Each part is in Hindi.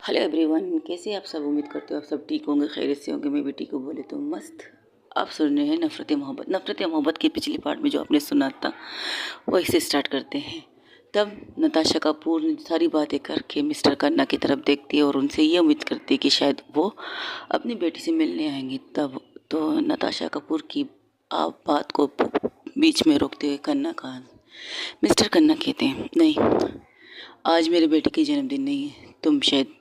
हेलो एवरीवन, कैसे आप सब। उम्मीद करते हो आप सब ठीक होंगे, खैरियत से होंगे। मैं भी ठीक हूँ, बोले तो मस्त। आप सुन रहे हैं नफ़रत मोहब्बत। नफ़रत मोहब्बत के पिछली पार्ट में जो आपने सुना था वही से स्टार्ट करते हैं। तब नताशा कपूर सारी बातें करके मिस्टर खन्ना की तरफ देखती है और उनसे ये उम्मीद करती है कि शायद वो अपनी बेटी से मिलने आएंगे। तब तो नताशा कपूर की आप बात को बीच में रोकते हुए खन्ना कहा, मिस्टर खन्ना कहते हैं, नहीं, आज मेरे बेटे की जन्मदिन नहीं है, तुम शायद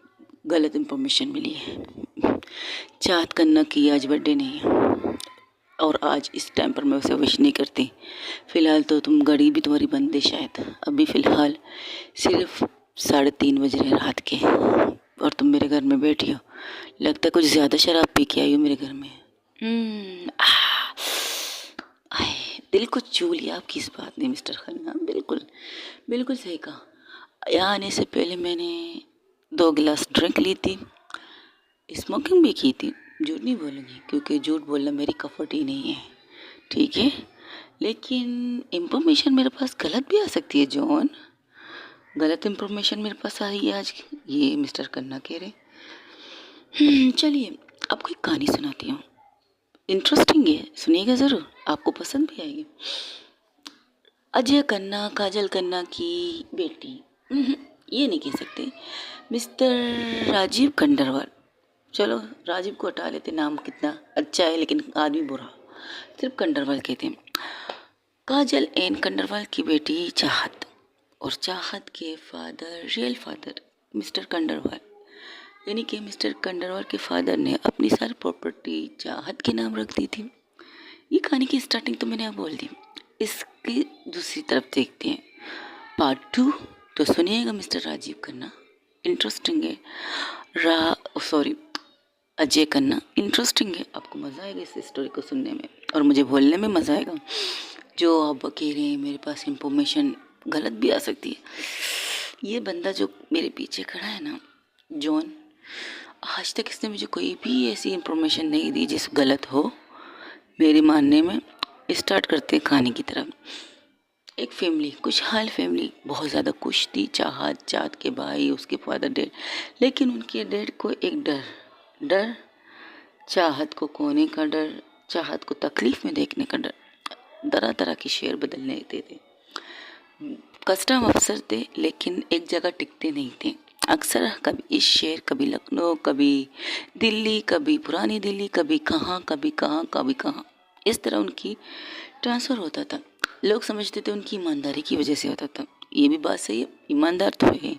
गलत इन्फॉर्मेशन मिली है। चाहत खन्ना की आज बर्थडे नहीं है और आज इस टाइम पर मैं उसे विश नहीं करती। फ़िलहाल तो तुम घड़ी भी तुम्हारी बंद है शायद। अभी फ़िलहाल सिर्फ 3:30 बज रहे रात के और तुम मेरे घर में बैठी हो। लगता है कुछ ज़्यादा शराब पी के आई हो मेरे घर में। आए, दिल को छू लिया आपकी इस बात ने मिस्टर खन्ना। बिल्कुल बिल्कुल सही कहा। यहाँ आने से पहले मैंने 2 गिलास ड्रिंक ली थी, स्मोकिंग भी की थी। झूठ नहीं बोलूँगी क्योंकि झूठ बोलना मेरी कम्फर्ट ही नहीं है, ठीक है। लेकिन इंफॉर्मेशन मेरे पास गलत भी आ सकती है जॉन। गलत इंफॉर्मेशन मेरे पास आई है आज, ये मिस्टर खन्ना कह रहे। चलिए आपको एक कहानी सुनाती हूँ, इंटरेस्टिंग है, सुनिएगा ज़रूर, आपको पसंद भी आएगी। अजय खन्ना काजल खन्ना की बेटी, ये नहीं कह सकते, मिस्टर राजीव खंडेलवाल। चलो राजीव को हटा लेते, नाम कितना अच्छा है लेकिन आदमी बुरा, सिर्फ खंडेलवाल कहते हैं। काजल एन खंडेलवाल की बेटी चाहत और चाहत के father, real father mister Khandelwal, यानी कि मिस्टर खंडेलवाल के फादर ने अपनी सारी प्रॉपर्टी चाहत के नाम रख दी थी। ये कहानी की स्टार्टिंग तो मैंने आप बोल दी। इसकी दूसरी तरफ देखते हैं, पार्ट 2 तो सुनिएगा मिस्टर राजीव खन्ना, इंटरेस्टिंग है। अजय खन्ना इंटरेस्टिंग है, आपको मज़ा आएगा इस स्टोरी को सुनने में और मुझे बोलने में मज़ा आएगा। जो आप कह रहे हैं मेरे पास इंफॉर्मेशन गलत भी आ सकती है। ये बंदा जो मेरे पीछे खड़ा है ना जॉन, आज तक इसने मुझे कोई भी ऐसी इंफॉर्मेशन नहीं दी जिस गलत हो मेरे मानने में। स्टार्ट करते हैं कहानी की तरफ। एक फैमिली, खुशहाल फैमिली, बहुत ज़्यादा खुश थी। चाहत के भाई, उसके फादर डेड, लेकिन उनके डेड को एक डर, चाहत को खोने का डर, चाहत को तकलीफ में देखने का डर, तरह तरह के शेर बदलने देते थे। कस्टम अफसर थे लेकिन एक जगह टिकते नहीं थे। अक्सर कभी इस शहर, कभी लखनऊ, कभी दिल्ली, कभी पुरानी दिल्ली, कभी कहाँ कभी कहाँ कभी कहाँ, इस तरह उनकी ट्रांसफ़र होता था। लोग समझते थे उनकी ईमानदारी की वजह से होता था। ये भी बात सही है, ईमानदार तो है।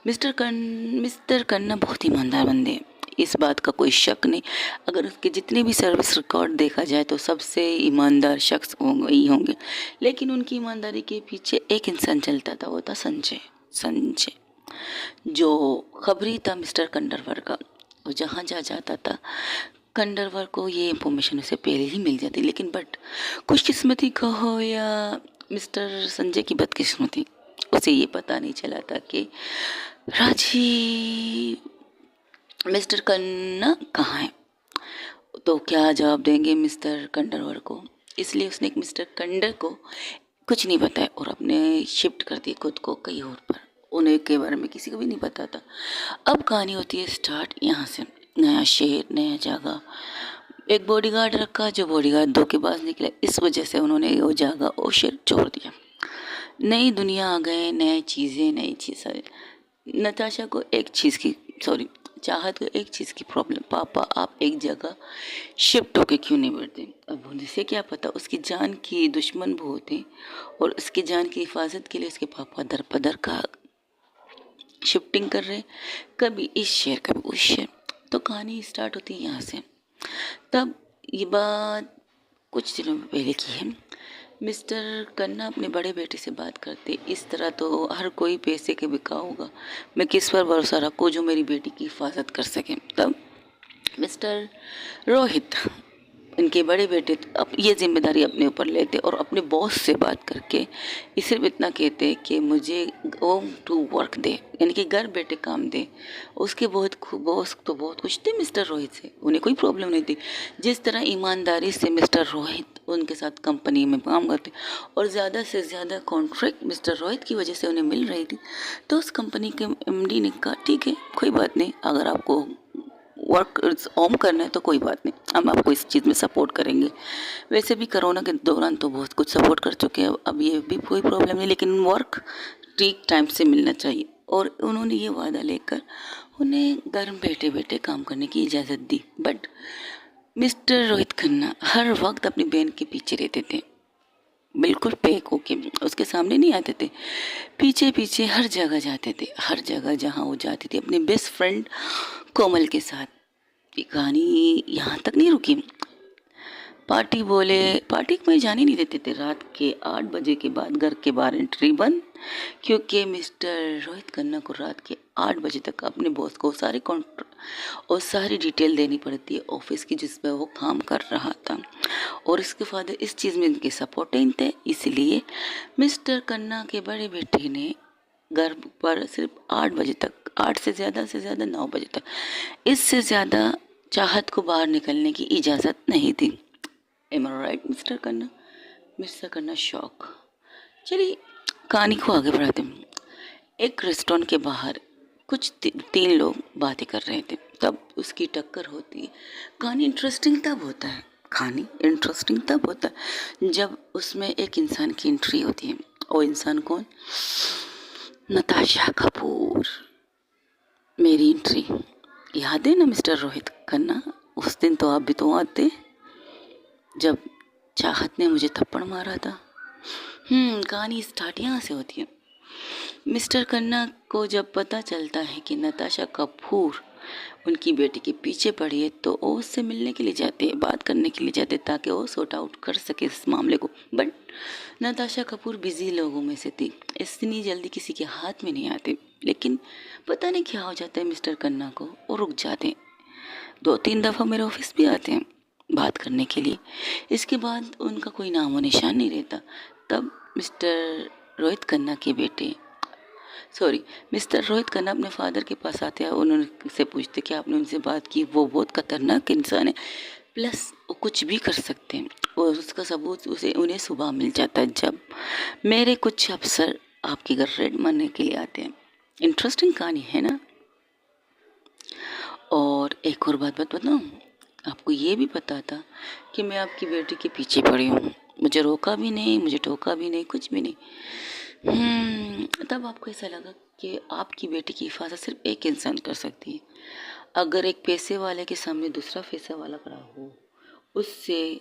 मिस्टर खन्ना बहुत ईमानदार बंदे हैं, इस बात का कोई शक नहीं। अगर उसके जितने भी सर्विस रिकॉर्ड देखा जाए तो सबसे ईमानदार शख्स होंगे ही होंगे। लेकिन उनकी ईमानदारी के पीछे एक इंसान चलता था, वो था संजय जो खबरी था मिस्टर खंडेलवाल का। वो जहाँ जा जाता था खंडेलवाल को ये इंफॉर्मेशन उसे पहले ही मिल जाती। लेकिन बट खुशकिस्मती कहो या मिस्टर संजय की बदकिस्मती, उसे ये पता नहीं चला था कि मिस्टर खन्ना कहाँ है। तो क्या जवाब देंगे मिस्टर खंडेलवाल को, इसलिए उसने एक मिस्टर खंडर को कुछ नहीं बताया और अपने शिफ्ट कर दिया खुद को कहीं और पर। उन्हें के बारे में किसी को भी नहीं पता था। अब कहानी होती है स्टार्ट यहाँ से। नया शहर, नया जगह, एक बॉडीगार्ड रखा जो बॉडीगार्ड धोखेबाज निकला। इस वजह से उन्होंने वो जगह वो शहर छोड़ दिया। नई दुनिया आ गए, नई चीज़ें। नताशा को एक चीज़ की चाहत को एक चीज़ की प्रॉब्लम, पापा आप एक जगह शिफ्ट होके क्यों नहीं बैठते। अब उसे क्या पता, उसकी जान की दुश्मन बहुत हैं और उसकी जान की हिफाजत के लिए उसके पापा दर पदर का शिफ्टिंग कर रहे, कभी इस शहर कभी उस शहर। तो कहानी स्टार्ट होती है यहाँ से। तब ये बात कुछ दिनों पहले की है। मिस्टर खन्ना अपने बड़े बेटे से बात करते, इस तरह तो हर कोई पैसे के बिका होगा, मैं किस पर भरोसा रखूँ जो मेरी बेटी की हिफाजत कर सके। तब मिस्टर रोहित, इनके बड़े बेटे, अब ये जिम्मेदारी अपने ऊपर लेते और अपने बॉस से बात करके ये सिर्फ इतना कहते कि मुझे होम टू वर्क दे, यानी कि घर बैठे काम दे। उसके बॉस तो बहुत खुश थे मिस्टर रोहित से, उन्हें कोई प्रॉब्लम नहीं थी। जिस तरह ईमानदारी से मिस्टर रोहित उनके साथ कंपनी में काम करते और ज़्यादा से ज़्यादा कॉन्ट्रैक्ट मिस्टर रोहित की वजह से उन्हें मिल रही थी। तो उस कंपनी के एमडी ने कहा ठीक है कोई बात नहीं, अगर आपको वर्क होम करना है तो कोई बात नहीं, हम आपको इस चीज़ में सपोर्ट करेंगे। वैसे भी कोरोना के दौरान तो बहुत कुछ सपोर्ट कर चुके हैं, अब ये भी कोई प्रॉब्लम नहीं, लेकिन वर्क ठीक टाइम से मिलना चाहिए। और उन्होंने ये वादा लेकर उन्हें घर में बैठे बैठे काम करने की इजाज़त दी। बट मिस्टर रोहित खन्ना हर वक्त अपनी बहन के पीछे रहते थे, बिल्कुल पैक होके, उसके सामने नहीं आते थे, पीछे पीछे हर जगह जाते थे। हर जगह जहाँ वो जाती थी अपने बेस्ट फ्रेंड कोमल के साथ। ये कहानी यहाँ तक नहीं रुकी, पार्टी में जाने नहीं देते थे। रात के 8 बजे के बाद घर के बाहर एंट्री बंद, क्योंकि मिस्टर रोहित खन्ना को रात के 8 बजे तक अपने बॉस को सारी कॉन्ट्रैक्ट और सारी डिटेल देनी पड़ती है ऑफिस की जिस पर वो काम कर रहा था। और इसके फादर इस चीज़ में इनके सपोर्टिंग थे, इसलिए मिस्टर खन्ना के बड़े बेटे ने घर पर सिर्फ 8 बजे तक, 8 से ज़्यादा 9 बजे तक, इससे ज़्यादा चाहत को बाहर निकलने की इजाज़त नहीं थी। एम आई राइट मिस्टर खन्ना शौक। चलिए कहानी को आगे बढ़ाते हैं। एक रेस्टोरेंट के बाहर कुछ 3 लोग बातें कर रहे थे, तब उसकी टक्कर होती है। कहानी इंटरेस्टिंग तब होता है जब उसमें एक इंसान की एंट्री होती है। वो इंसान कौन? नताशा कपूर। मेरी एंट्री याद है ना मिस्टर रोहित खन्ना? उस दिन तो आप भी तो आते जब चाहत ने मुझे थप्पड़ मारा था। कहानी स्टार्ट यहाँ से होती है। मिस्टर खन्ना को जब पता चलता है कि नताशा कपूर उनकी बेटी के पीछे पड़ी है, तो वो उससे मिलने के लिए जाते हैं, बात करने के लिए जाते हैं, ताकि वो सॉर्ट आउट कर सके इस मामले को। बट नताशा कपूर बिजी लोगों में से थी, इतनी जल्दी किसी के हाथ में नहीं आते। लेकिन पता नहीं क्या हो जाता है मिस्टर खन्ना को, वो रुक जाते हैं। 2-3 दफ़ा मेरे ऑफिस भी आते हैं बात करने के लिए, इसके बाद उनका कोई नामो निशान नहीं रहता। तब मिस्टर रोहित खन्ना अपने फादर के पास आते हैं, उन्होंने से पूछते कि आपने उनसे बात की, वो बहुत खतरनाक इंसान है, प्लस वो कुछ भी कर सकते हैं। और उसका सबूत उन्हें सुबह मिल जाता है जब मेरे कुछ अफसर आपके घर रेड मारने के लिए आते हैं। इंटरेस्टिंग कहानी है ना। और एक और बात बताऊँ, आपको ये भी पता था कि मैं आपकी बेटी के पीछे पड़ी हूँ, मुझे रोका भी नहीं, मुझे टोका भी नहीं, कुछ भी नहीं। तब आपको ऐसा लगा कि आपकी बेटी की हिफाजत सिर्फ एक इंसान कर सकती है। अगर एक पैसे वाले के सामने दूसरा पैसे वाला खड़ा हो, उससे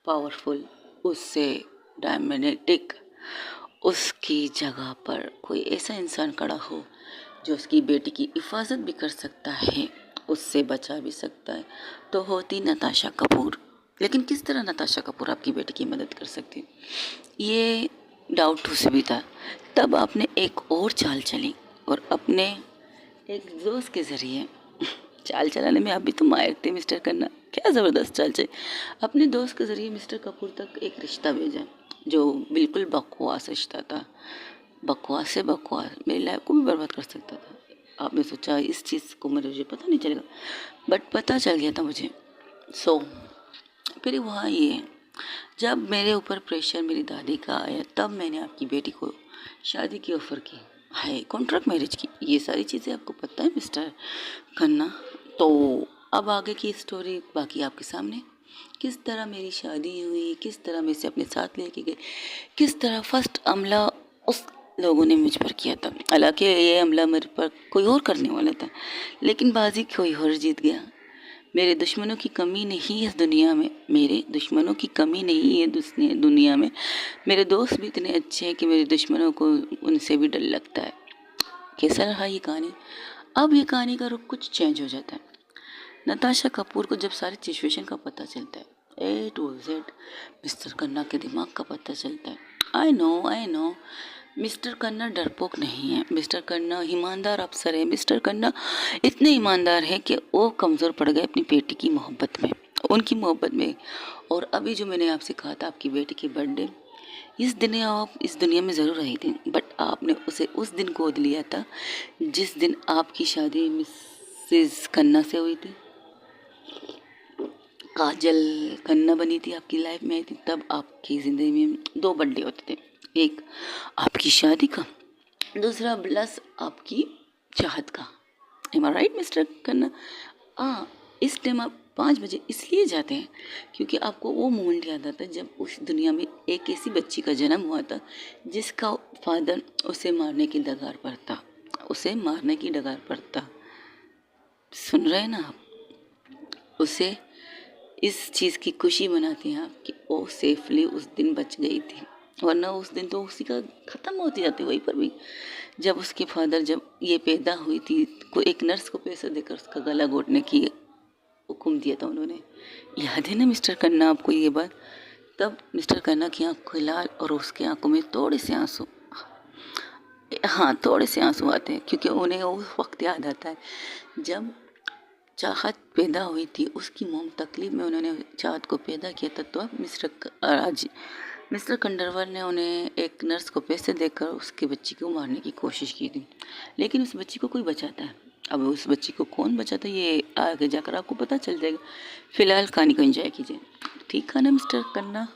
पावरफुल, उससे डायमेनेटिक, उसकी जगह पर कोई ऐसा इंसान खड़ा हो जो उसकी बेटी की हिफाजत भी कर सकता है, उससे बचा भी सकता है, तो होती नताशा कपूर। लेकिन किस तरह नताशा कपूर आपकी बेटी की मदद कर सकती, ये डाउट उसे भी था। तब आपने एक और चाल चली और अपने एक दोस्त के ज़रिए, चाल चलाने में आप भी तो माहिर थे मिस्टर खन्ना, क्या ज़बरदस्त चाल चली। अपने दोस्त के ज़रिए मिस्टर कपूर तक एक रिश्ता भेजा जो बिल्कुल बकवास रिश्ता था, बकवास से बकवास, मेरी लाइफ को भी बर्बाद कर सकता था। आपने सोचा इस चीज़ को मुझे पता नहीं चलेगा, बट पता चल गया था मुझे। फिर वहाँ ये जब मेरे ऊपर प्रेशर मेरी दादी का आया, तब मैंने आपकी बेटी को शादी की ऑफ़र की, हाय कॉन्ट्रैक्ट मैरिज की। ये सारी चीज़ें आपको पता है मिस्टर खन्ना। तो अब आगे की स्टोरी बाकी आपके सामने, किस तरह मेरी शादी हुई, किस तरह मैं इसे अपने साथ लेके गई, किस तरह फर्स्ट हमला उस लोगों ने मुझ पर किया था। हालांकि ये हमला मेरे पर कोई और करने वाला था, लेकिन बाजी कोई और जीत गया। मेरे दुश्मनों की कमी नहीं है इस दुनिया में, मेरे दुश्मनों की कमी नहीं है दुनिया में। मेरे दोस्त भी इतने अच्छे हैं कि मेरे दुश्मनों को उनसे भी डर लगता है। कैसा रहा ये कहानी? अब ये कहानी का रुख कुछ चेंज हो जाता है। नताशा कपूर को जब सारी सिचुएशन का पता चलता है, ए टू जेड मिस्टर खन्ना के दिमाग का पता चलता है। आई नो मिस्टर खन्ना डरपोक नहीं है, मिस्टर खन्ना ईमानदार अफसर है। मिस्टर खन्ना इतने ईमानदार है कि वो कमज़ोर पड़ गए अपनी बेटी की मोहब्बत में, उनकी मोहब्बत में। और अभी जो मैंने आपसे कहा था आपकी बेटी की बर्थडे, इस दिन आप इस दुनिया में ज़रूर रही थी, बट आपने उसे उस दिन गोद लिया था जिस दिन आपकी शादी मिसेस खन्ना से हुई थी। काजल खन्ना बनी थी, आपकी लाइफ में आई थी, तब आपकी ज़िंदगी में 2 बर्थडे होते थे। एक आपकी शादी का, दूसरा प्लस आपकी चाहत का। एम आई राइट मिस्टर खन्ना? हाँ, इस टाइम आप 5 बजे इसलिए जाते हैं क्योंकि आपको वो मोमेंट याद आता है जब उस दुनिया में एक ऐसी बच्ची का जन्म हुआ था जिसका फादर उसे मारने की डगार पर था, उसे मारने की डगार पर था। सुन रहे हैं ना आप? उसे इस चीज़ की खुशी मनाते हैं आप कि वो सेफली उस दिन बच गई थी, वरना उस दिन तो उसी का ख़त्म होती जाती वहीं पर भी। जब उसके फादर, जब ये पैदा हुई थी, को एक नर्स को पैसा देकर उसका गला घोटने की हुक्म दिया था उन्होंने। याद है ना मिस्टर खन्ना आपको ये बात? तब मिस्टर खन्ना की आँखें लाल और उसकी आंखों में थोड़े से आंसू, हाँ थोड़े से आंसू आते हैं क्योंकि उन्हें वो वक्त याद आता है जब चाहत पैदा हुई थी। उसकी मोम तकलीफ में उन्होंने चाहत को पैदा किया था। तो अब मिस्टर कंडरवर ने उन्हें एक नर्स को पैसे देकर उसके बच्ची को मारने की कोशिश की थी, लेकिन उस बच्ची को कोई बचाता है। अब उस बच्ची को कौन बचाता है ये आगे जाकर आपको पता चल जाएगा। फिलहाल कहानी को एंजॉय कीजिए, ठीक है ना मिस्टर कन्ना?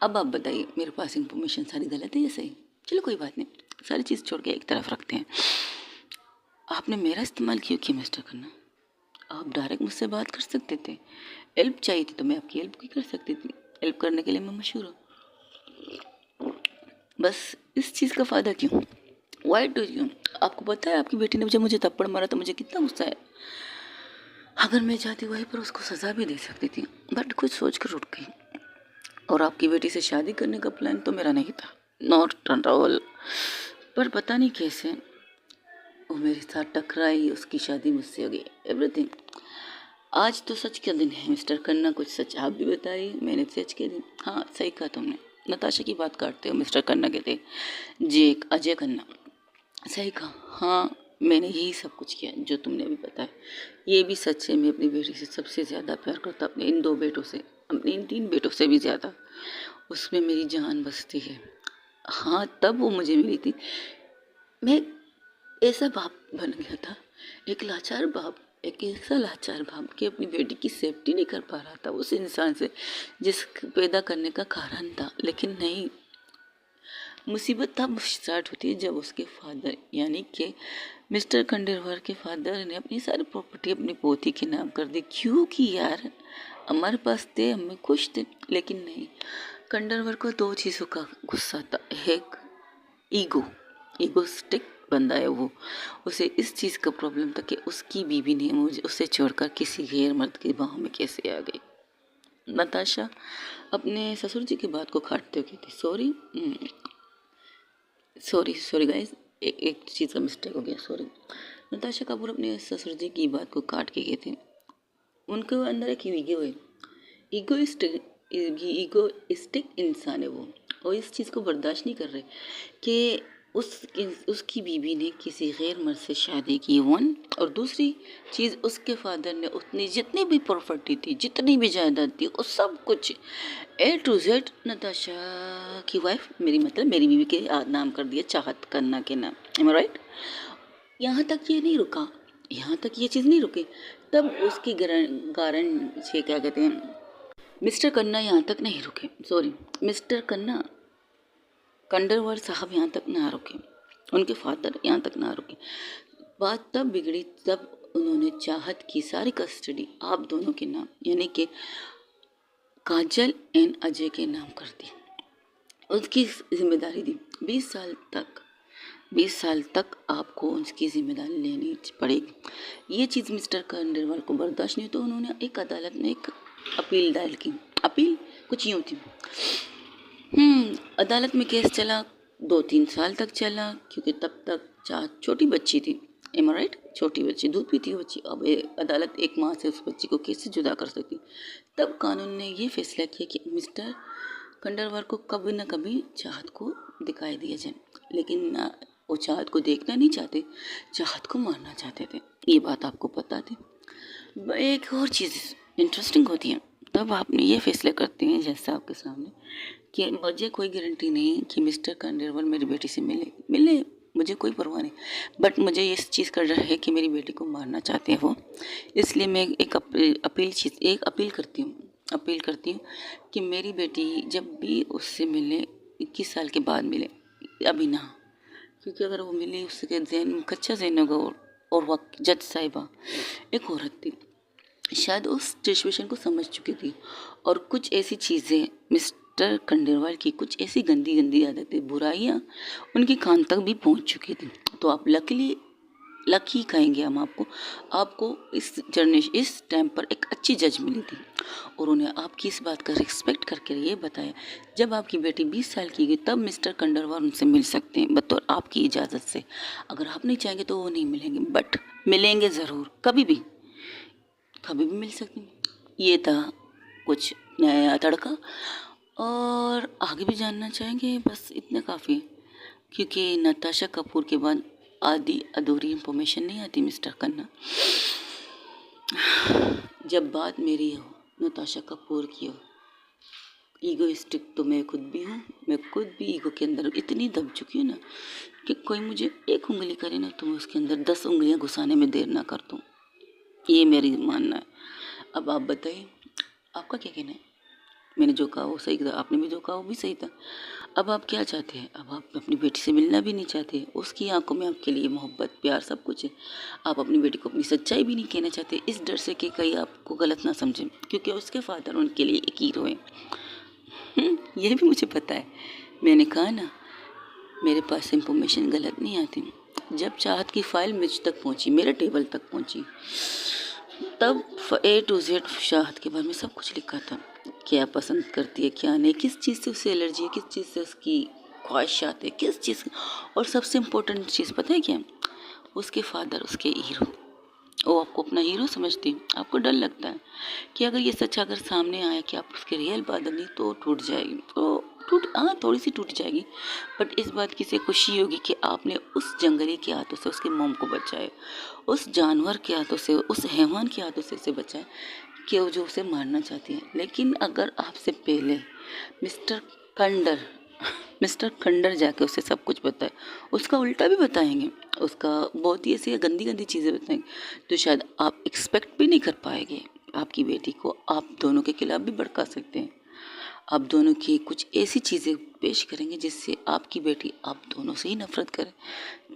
अब आप बताइए, मेरे पास इंफॉर्मेशन सारी गलत है या सही? चलो कोई बात नहीं, सारी चीज़ छोड़ के एक तरफ रखते हैं। आपने मेरा इस्तेमाल क्यों किया मिस्टर खन्ना? आप डायरेक्ट मुझसे बात कर सकते थे। हेल्प चाहिए थी तो मैं आपकी हेल्प भी कर सकती थी। हेल्प करने के लिए मैं मशहूर हूँ। बस इस चीज़ का फ़ायदा क्यों? Why do you? आपको पता है आपकी बेटी ने जब मुझे थप्पड़ मारा तो मुझे कितना गुस्सा है। अगर मैं चाहती वहीं पर उसको सज़ा भी दे सकती थी, बट कुछ सोच कर उठ गई। और आपकी बेटी से शादी करने का प्लान तो मेरा नहीं था, नॉट एट ऑल। पर पता नहीं कैसे वो मेरे साथ टकराई, उसकी शादी मुझसे हो गई, एवरीथिंग। आज तो सच का दिन है मिस्टर खन्ना, कुछ सच आप भी बताइए। मैंने सच के दिन, हाँ सही कहा तुमने। नताशा की बात काटते हो मिस्टर खन्ना कहते जे अजय खन्ना। सही कहा, हाँ मैंने यही सब कुछ किया जो तुमने अभी बताया। ये भी सच है, मैं अपनी बेटी से सबसे ज़्यादा प्यार करता, अपने इन 2 बेटों से, अपने इन 3 बेटों से भी ज़्यादा। उसमें मेरी जान बसती है। हाँ तब वो मुझे मिली थी, मैं ऐसा बाप बन गया था, एक लाचार बाप, एक ऐसा लाचार बाप कि अपनी बेटी की सेफ्टी नहीं कर पा रहा था उस इंसान से जिस पैदा करने का कारण था। लेकिन नहीं, मुसीबत तब स्टार्ट होती है जब उसके फादर यानी कि मिस्टर खंडेलवाल के फादर ने अपनी सारी प्रॉपर्टी अपनी पोती के नाम कर दी। क्यों कि यार हमारे पास थे, हमें खुश थे। लेकिन नहीं, खंडेलवाल को 2 चीज़ों का गुस्सा था। एक ईगोस्टिक बंदा है वो, उसे इस चीज़ का प्रॉब्लम था कि उसकी बीवी ने मुझे उसे छोड़कर किसी गैर मर्द की बाहों में कैसे आ गई। नताशा अपने ससुर जी की बात को काटते हुए कहती सॉरी गाइस, एक चीज़ का मिस्टेक हो गया, सॉरी। नताशा कपूर अपने ससुर जी की बात को काट के कहते, उनके अंदर एक ईगो है, ईगोइस्टिक इंसान है वो, और इस चीज़ को बर्दाश्त नहीं कर रहे कि उसकी बीवी ने किसी गैर मर्द से शादी की, वन। और दूसरी चीज़, उसके फादर ने उतनी जितनी भी प्रॉपर्टी थी, जितनी भी जायदाद थी, वो सब कुछ A to Z नताशा की वाइफ, मेरी मतलब मेरी बीवी के नाम कर दिया, चाहत खन्ना के नाम। एम आई राइट? यहाँ तक ये नहीं रुका, यहाँ तक ये चीज़ नहीं रुकी। तब उसकी कारण से क्या कहते हैं, मिस्टर खन्ना यहाँ तक नहीं रुके, सॉरी मिस्टर खन्ना कंडरवर साहब यहाँ तक ना रुके, उनके फादर यहाँ तक ना रुके। बात तब बिगड़ी तब उन्होंने चाहत की सारी कस्टडी आप दोनों के नाम यानी कि काजल एंड अजय के नाम कर दी, उसकी जिम्मेदारी दी। 20 साल तक आपको उसकी जिम्मेदारी लेनी पड़ेगी। ये चीज़ मिस्टर खंडेलवाल को बर्दाश्त नहीं, तो उन्होंने एक अदालत में एक अपील दायर की। अपील कुछ यूँ थी, अदालत में केस चला, 2-3 साल तक चला क्योंकि तब तक छोटी बच्ची थी। एम आई राइट? छोटी बच्ची, दूध पीती हुई बच्ची। अब अदालत एक माँ से उस बच्ची को कैसे जुदा कर सकती? तब कानून ने ये फैसला किया कि मिस्टर खंडेलवाल को कभी न कभी चाहत को दिखाई दिया जाए। लेकिन ना, वो चाहत को देखना नहीं चाहते, चाहत को मारना चाहते थे। ये बात आपको पता थी। एक और चीज़ इंटरेस्टिंग होती है, तब आपने ये फैसला करते हैं जैसा आपके सामने कि मुझे कोई गारंटी नहीं कि मिस्टर खंडेलवाल मेरी बेटी से मिले। मुझे कोई परवाह नहीं, बट मुझे इस चीज़ का डर है कि मेरी बेटी को मारना चाहते हैं वो। इसलिए मैं एक अपील करती हूँ कि मेरी बेटी जब भी उससे मिले 21 साल के बाद मिले, अभी ना, क्योंकि अगर वो मिली उसके जहन में कच्चा जहन होगा। और वह जज साहिबा एक औरत थी, शायद उस सिचुएशन को समझ चुकी थी, और कुछ ऐसी चीज़ें मिस्टर खंडेलवाल की, कुछ ऐसी गंदी गंदी आदतें, बुराइयाँ उनके कान तक भी पहुंच चुकी थी। तो आप लकी कहेंगे हम आपको इस टाइम पर एक अच्छी जज मिली थी, और उन्हें आपकी इस बात का रिस्पेक्ट करके ये बताया, जब आपकी बेटी 20 साल की गई तब मिस्टर खंडेलवाल उनसे मिल सकते हैं बतौर आपकी इजाज़त से। अगर आप नहीं चाहेंगे तो वो नहीं मिलेंगे, बट मिलेंगे ज़रूर, कभी भी मिल सकते हैं। ये था कुछ नया तड़का, और आगे भी जानना चाहेंगे, बस इतना काफ़ी है, क्योंकि नताशा कपूर के बाद आधी अधूरी इंफॉर्मेशन नहीं आती मिस्टर खन्ना। जब बात मेरी हो, नताशा कपूर की हो, ईगोइस्टिक तो मैं खुद भी हूँ। मैं खुद भी ईगो के अंदर इतनी दब चुकी हूँ ना कि कोई मुझे एक उंगली करे ना तो मैं उसके अंदर 10 उंगलियाँ घुसाने में देर ना कर दूँ। ये मेरी मानना है। अब आप बताइए, आपका क्या कहना है? मैंने जो कहा वो सही था, आपने भी जो कहा वो भी सही था। अब आप क्या चाहते हैं? अब आप अपनी बेटी से मिलना भी नहीं चाहते, उसकी आंखों में आपके लिए मोहब्बत, प्यार सब कुछ है। आप अपनी बेटी को अपनी सच्चाई भी नहीं कहना चाहते, इस डर से कि कहीं आपको गलत ना समझें, क्योंकि उसके फादर उनके लिए एक हीरो है। ये भी मुझे पता है। मैंने कहा ना, मेरे पास इंफॉर्मेशन गलत नहीं आती। जब चाहत की फाइल मुझ तक पहुंची, मेरे टेबल तक पहुंची, तब A to Z चाहत के बारे में सब कुछ लिखा था। क्या पसंद करती है, क्या नहीं, किस चीज़ से उसे एलर्जी है, किस चीज़ से उसकी ख्वाहिशात है, किस चीज़। और सबसे इम्पोर्टेंट चीज़ पता है क्या? उसके फादर, उसके हीरो, वो आपको अपना हीरो समझती है। आपको डर लगता है कि अगर ये सच अगर सामने आया कि आप उसके रियल फादर नहीं, तो टूट जाएगी, तो थोड़ी सी टूट जाएगी, बट इस बात की से खुशी होगी कि आपने उस जंगली के हाथों से उसके मोम को बचाया, उस जानवर के हाथों से, उस हैवान के हाथों से उसे बचाया कि वो जो उसे मारना चाहती है। लेकिन अगर आपसे पहले मिस्टर खंडर मिस्टर खंडर जाके उसे सब कुछ बताए, उसका उल्टा भी बताएंगे, उसका बहुत ही ऐसी गंदी गंदी चीज़ें बताएंगे तो शायद आप एक्सपेक्ट भी नहीं कर पाएंगे। आपकी बेटी को आप दोनों के खिलाफ भी भड़का सकते हैं, आप दोनों की कुछ ऐसी चीज़ें पेश करेंगे जिससे आपकी बेटी आप दोनों से ही नफरत करे।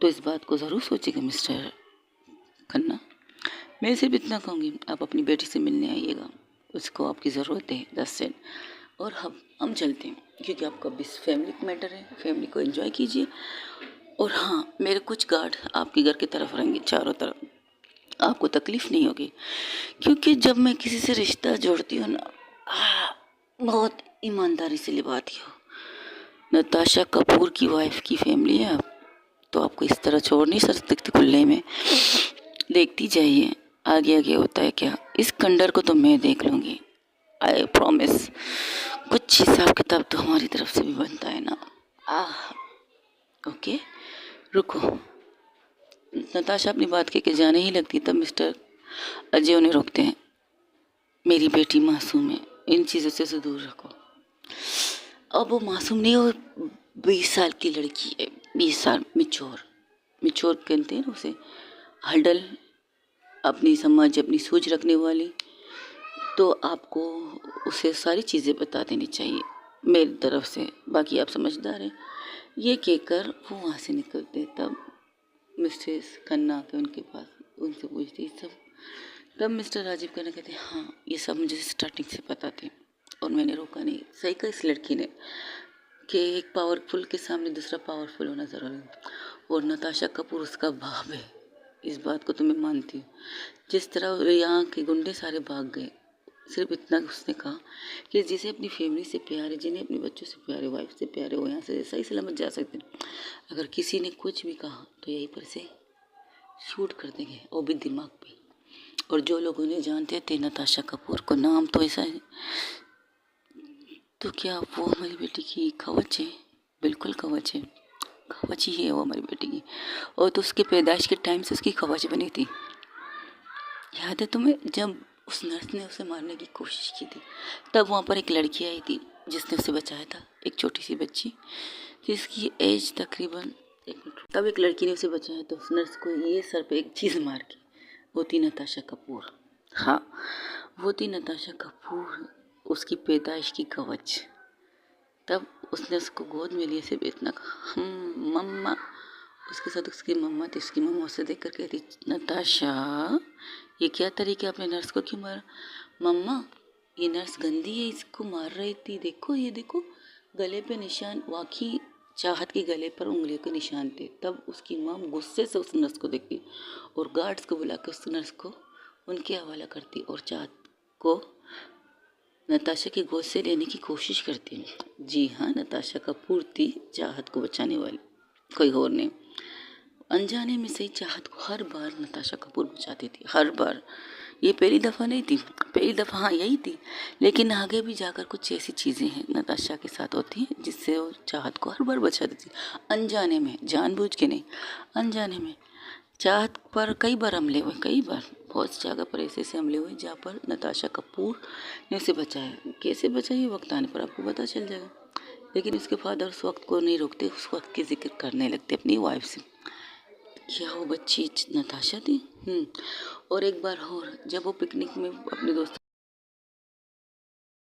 तो इस बात को ज़रूर सोचिएगा मिस्टर खन्ना। मैं सिर्फ इतना कहूँगी, आप अपनी बेटी से मिलने आइएगा, उसको आपकी ज़रूरत है 10 सेंट। और हम चलते हैं, क्योंकि आपका भी फैमिली मैटर है, फैमिली को एंजॉय कीजिए। और हाँ, मेरे कुछ गार्ड आपके घर की तरफ रहेंगे, चारों तरफ, आपको तकलीफ़ नहीं होगी, क्योंकि जब मैं किसी से रिश्ता जोड़ती हूँ ना, बहुत ईमानदारी से निभाती हूँ। नताशा कपूर की वाइफ की फैमिली है आप, तो आपको इस तरह छोड़ नहीं सकती खुले में। देखती जाइए आगे आगे होता है क्या। इस खंडर को तो मैं देख लूँगी, आई प्रॉमिस। कुछ हिसाब किताब तो हमारी तरफ से भी बनता है ना। ओके, रुको। नताशा अपनी बात कह के जाने ही लगती, तब मिस्टर अजय उन्हें रोकते हैं। मेरी बेटी मासूम है, इन चीज़ों से दूर रखो। अब वो मासूम नहीं, वो 20 साल की लड़की है, 20 साल, मिच्योर कहते हैं ना उसे, हडल, अपनी समझ, अपनी सोच रखने वाली। तो आपको उसे सारी चीज़ें बता देनी चाहिए मेरी तरफ से, बाकी आप समझदार हैं। ये कहकर वो वहाँ से निकलते, तब मिस्टर खन्ना के उनके पास, उनसे पूछती सब। तब मिस्टर राजीव खन्ना कहते हैं, हाँ ये सब मुझे स्टार्टिंग से पता थे और मैंने रोका नहीं। सही कहा इस लड़की ने कि एक पावरफुल के सामने दूसरा पावरफुल होना ज़रूरी है, और नताशा कपूर उसका बाप है, इस बात को तो मैं मानती हूँ। जिस तरह यहाँ के गुंडे सारे भाग गए, सिर्फ इतना उसने कहा कि जिसे अपनी फैमिली से प्यार है, जिन्हें अपने बच्चों से प्यार है, वाइफ से प्यार है, वो यहाँ से सही सलामत जा सकते हैं। अगर किसी ने कुछ भी कहा तो यहीं पर से शूट कर देंगे, वो भी दिमाग पे। और जो लोग उन्हें जानते थे नताशा कपूर को, नाम तो ऐसा है, तो क्या वो हमारी बेटी की कवच है? बिल्कुल कवच है, कवच ही है वो हमारी बेटी की। और तो उसके पैदाइश के टाइम से उसकी कवच बनी थी। याद है तुम्हें, जब उस नर्स ने उसे मारने की कोशिश की थी, तब वहाँ पर एक लड़की आई थी जिसने उसे बचाया था, एक छोटी सी बच्ची जिसकी एज तकरीबन एक मिनट। तब एक लड़की ने उसे बचाया तो उस नर्स को ये सर पे एक चीज़ मार के, वो थी नताशा कपूर। हाँ, वो थी नताशा कपूर, उसकी पैदाइश की कवच। तब उसने उसको गोद में लिए सिर्फ इतना कहा, मम्मा। उसके साथ उसकी मम्मा थी। उसकी मम्मा उसे देख कर कहती, नताशा ये क्या तरीका, अपने नर्स को क्यों मारा? मम्मा ये नर्स गंदी है, इसको मार रही थी, देखो ये देखो गले पे निशान। वाकई चाहत के गले पर उंगलियों के निशान थे। तब उसकी माँ गुस्से से उस नर्स को देखती और गार्ड्स को बुला कर उस नर्स को उनके हवाला करती और चाहत को नताशा की गोद से लेने की कोशिश करती। जी हाँ, नताशा कपूर थी चाहत को बचाने वाली, कोई और नहीं। अनजाने में से चाहत को हर बार नताशा कपूर बचाती थी, हर बार। ये पहली दफ़ा नहीं थी, पहली दफ़ा हाँ यही थी, लेकिन आगे भी जाकर कुछ ऐसी चीज़ें हैं नताशा के साथ होती हैं जिससे वो चाहत को हर बार बचाती थी, अनजाने में, जानबूझ के नहीं, अनजाने में। चाहत पर कई बार हमले हुए, कई बार, बहुत सी जगह पर ऐसे ऐसे हमले हुए जहाँ पर नताशा कपूर ने उसे बचाया। कैसे बचाई वक्त आने पर आपको पता चल जाएगा। लेकिन उसके फादर उस वक्त को नहीं रोकते, उस वक्त की जिक्र करने लगते अपनी वाइफ से। क्या वो बच्ची नताशा थी? और एक बार और जब वो पिकनिक में अपने दोस्तों